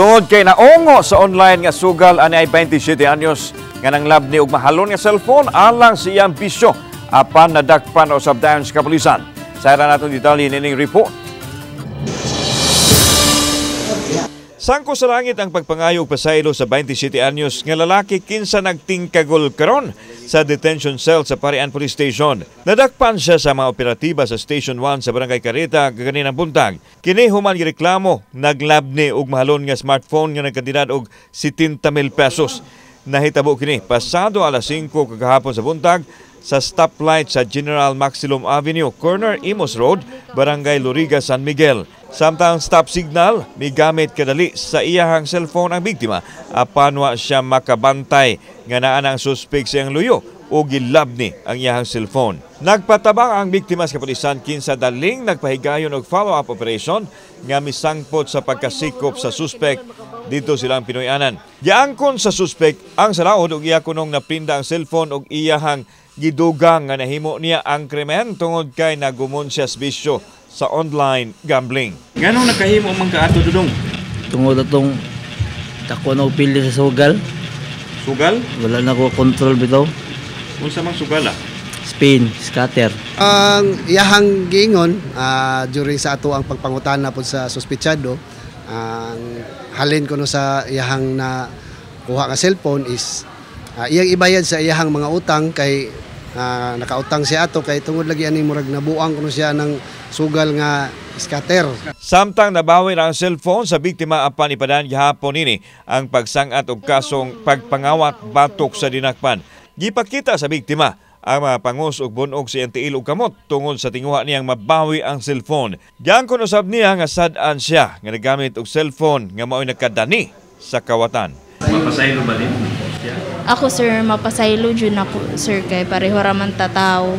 Tungod kay naungo sa online nga sugal ani ay 27 anyos nga nanglab ni og mahalon nga cellphone alang sa iyang bisyo apan nadakpan usab dayon sa kapulisan. Sayra naton detalye nining report. Sangko sa langit ang pagpangayo og pasaylo sa 27 anyos nga lalaki kinsa nagtingkagol karon sa detention cell sa Parian Police Station. Nadakpan siya sa mga operatiba sa Station 1 sa Barangay Carita kaninang buntag. Kini human gireklamo naglab ni og mahalon nga smartphone nga nagkantidad og 70,000 pesos. Nahitabo kini pasado alas 5 kagahapon sa buntag sa stoplight sa General Maximum Avenue, corner Imos Road, Barangay Loriga, San Miguel. Samtang stop signal, may gamit kadali sa iyahang cellphone ang biktima apan wa siya makabantay nga naa ang suspek sa iyang luyo o gilab ni ang iyahang cellphone. Nagpatabang ang biktima sa kapulisan kinsa daling nagpahigayon og follow-up operation nga misangpot sa pagkasikop sa suspek dito silang Pinoyanan. Giangkon sa suspek ang salaod og iya kunong naprinda ang cellphone og iyahang gidugang nga nahimo niya ang krimen tungod kay nagumon siya sa bisyo sa online gambling. Nganong nakahimo man ka ato dudong? Tungod atong tako na upili sa sugal. Sugal? Wala na ko control bitaw. Unsa man sugal ah? Spin, scatter. Ang iyahang giingon during sa ato ang pagpangutana po sa suspetsado, ang halin ko no sa iyahang na kuha nga cellphone is iyang ibayad sa iyahang mga utang kay nakautang siya ato kay tungod lagi ani murag nabuang kuno siya ng sugal nga scatter. Samtang nabawi na ang cellphone sa biktima apan ipadaan gihapon nini ang pagsangat og kasong pagpangawat batok sa dinakpan. Gipakita sa biktima ang mga pangus og bunog sa iyang tiil og kamot tungod sa tinguha niyang mabawi ang cellphone. Giangkon usab niya nga sad-an siya nga nagamit og cellphone nga mao'y nakadani sa kawatan. Mapasaylo ba din? Ako sir, mapasaylo dyan ako sir kay pareho raman tataw.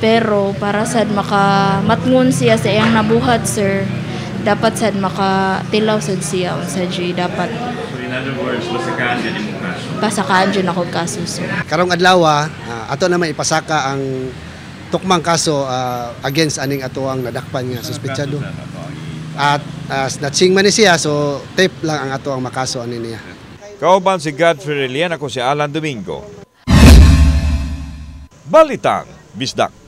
Pero para sad makamatngon siya sa iyang nabuhat sir, dapat sad makatilaw sad siya sa G dapat. So in other words, pasakaan dyan yung kaso? Pasakaan dyan ako kaso sir. Karong adlaw ato na may ipasaka ang tukmang kaso against aning ato ang nadakpan nga suspetsado. At snatching man ni siya so tape lang ang ato ang makaso ani niya. Kauban si Godfrey Relian, ako si Alan Domingo. Balitang Bisdak.